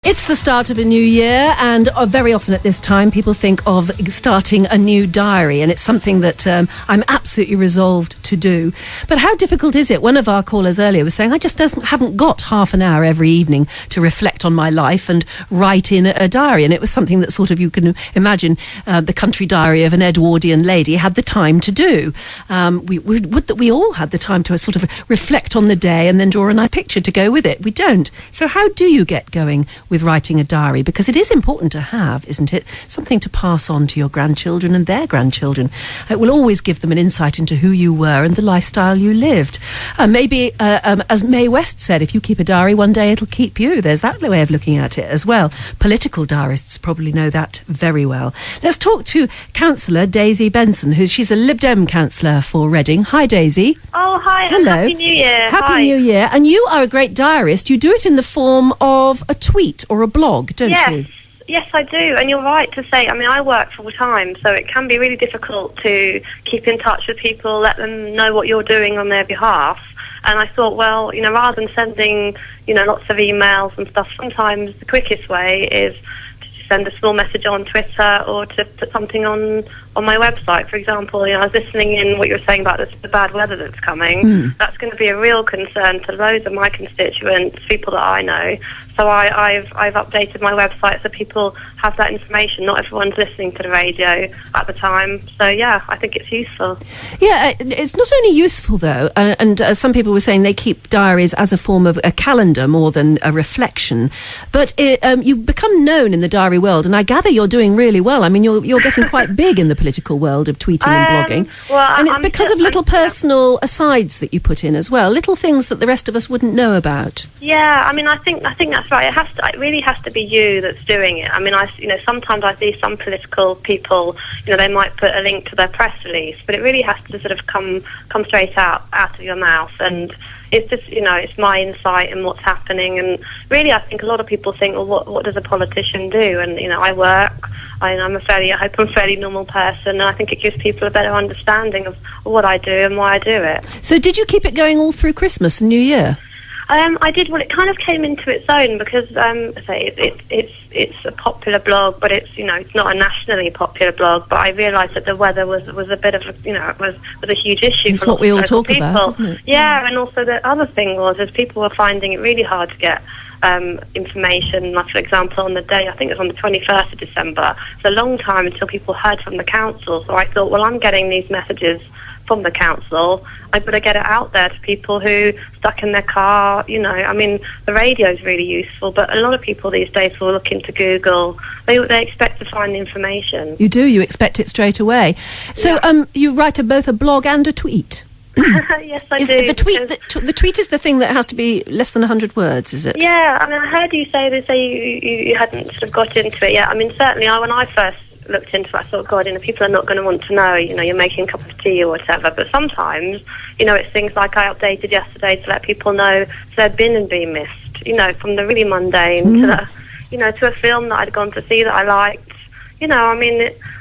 It's the start of a new year, and very often at this time people think of starting a new diary, and it's something that I'm absolutely resolved to do. But how difficult is it? One of our callers earlier was saying, I just haven't got half an hour every evening to reflect on my life and write in a diary. And it was something that sort of, you can imagine, the country diary of an Edwardian lady had the time to do. Would that we all had the time to sort of reflect on the day and then draw a nice picture to go with it. We don't. So how do you get going with writing a diary? Because it is important to have, isn't it, something to pass on to your grandchildren and their grandchildren. It will always give them an insight into who you were and the lifestyle you lived. Maybe, as Mae West said, if you keep a diary, one day it'll keep you. There's that way of looking at it as well. Political diarists probably know that very well. Let's talk to Councillor Daisy Benson, she's a Lib Dem councillor for Reading. Hi, Daisy. Oh, hi. Hello. Happy New Year. Happy New Year. And you are a great diarist. You do it in the form of a tweet or a blog, don't you? Yes, I do. And you're right to say, I mean, I work full time, so it can be really difficult to keep in touch with people, let them know what you're doing on their behalf. And I thought, well, rather than sending, lots of emails and stuff, sometimes the quickest way is to send a small message on Twitter or to put something on my website. For example, I was listening in what you were saying about the bad weather that's coming. That's going to be a real concern to loads of my constituents, people that I know. So I've updated my website so people have that information. Not everyone's listening to the radio at the time. So, yeah, I think it's useful. Yeah, it's not only useful, though, and some people were saying they keep diaries as a form of a calendar more than a reflection. But you become known in the diary world, and I gather you're doing really well. I mean, you're getting quite big in the political world of tweeting and blogging. Well, and it's because of little personal asides that you put in as well, little things that the rest of us wouldn't know about. Yeah, I mean, I think that's right. It really has to be you that's doing it. I mean, sometimes I see some political people, they might put a link to their press release, but it really has to sort of come straight out of your mouth. And it's just, it's my insight and what's happening. And really, I think a lot of people think, well, what does a politician do? And, I work. I hope I'm a fairly normal person, and I think it gives people a better understanding of what I do and why I do it. So did you keep it going all through Christmas and New Year? I did. Well, it kind of came into its own because, it's a popular blog, but it's not a nationally popular blog. But I realised that the weather was a bit of was a huge issue. It's for what we all talk people. about, isn't it? Yeah, and also the other thing was people were finding it really hard to get information. Like, for example, on the day, I think it was on the 21st of December. It's a long time until people heard from the council. So I thought, well, I'm getting these messages from the council, I better get it out there to people who stuck in their car. I mean, the radio is really useful, but a lot of people these days will look into Google. They expect to find the information. You do. You expect it straight away. So you write both a blog and a tweet. Yes, I do. The tweet is the thing that has to be less than 100 words, is it? Yeah, I mean, I heard you say you hadn't sort of got into it yet. I mean, certainly, when I first looked into it, I thought, God, people are not going to want to know, you're making a cup of tea or whatever. But sometimes, it's things like I updated yesterday to let people know if their bin had been missed, from the really mundane to the, to a film that I'd gone to see that I liked.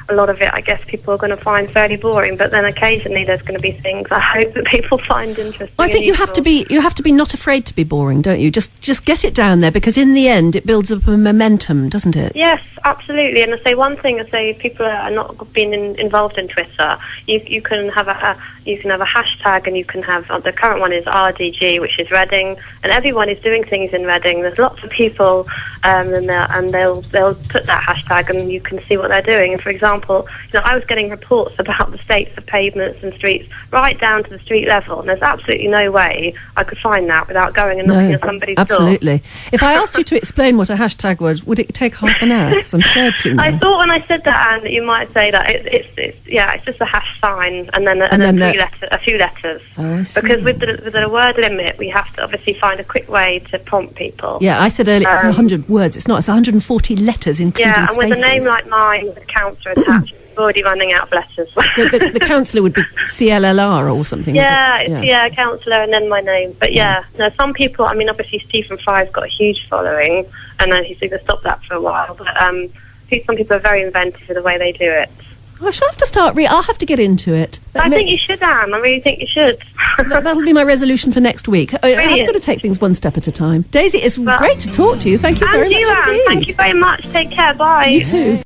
A lot of it, I guess, people are going to find fairly boring, but then occasionally there's going to be things I hope that people find interesting. Well, I think you have to be not afraid to be boring, don't you? Just get it down there, because in the end it builds up a momentum, doesn't it? Yes, absolutely. And I say one thing: if people are not being involved in Twitter, you can have a hashtag, and you can have the current one is RDG, which is Reading, and everyone is doing things in Reading. There's lots of people, and they'll put that hashtag, and you can see what they're doing. And for example, I was getting reports about the states of pavements and streets right down to the street level, and there's absolutely no way I could find that without going and knocking on somebody's door. Absolutely. If I asked you to explain what a hashtag was, would it take half an hour? Because I'm scared to now. I thought when I said that, Anne, that you might say that it's just a hash sign and then a few letters. Oh, I see. Because with the word limit, we have to obviously find a quick way to prompt people. Yeah, I said earlier it's 100 words. It's not. It's 140 letters, including spaces. Yeah, and with a name like mine, with a councillor attached, we're already running out of letters. So the councillor would be CLLR or something? Yeah, councillor and then my name. But some people, obviously Stephen Fry's got a huge following, and he's going to stop that for a while. But some people are very inventive in the way they do it. I shall have to start I'll have to get into it. I think you should, Anne. I really think you should. That'll be my resolution for next week. I've got to take things one step at a time. Daisy, it's great to talk to you. Thank you very much indeed. Anne, thank you very much. Take care. Bye. You too.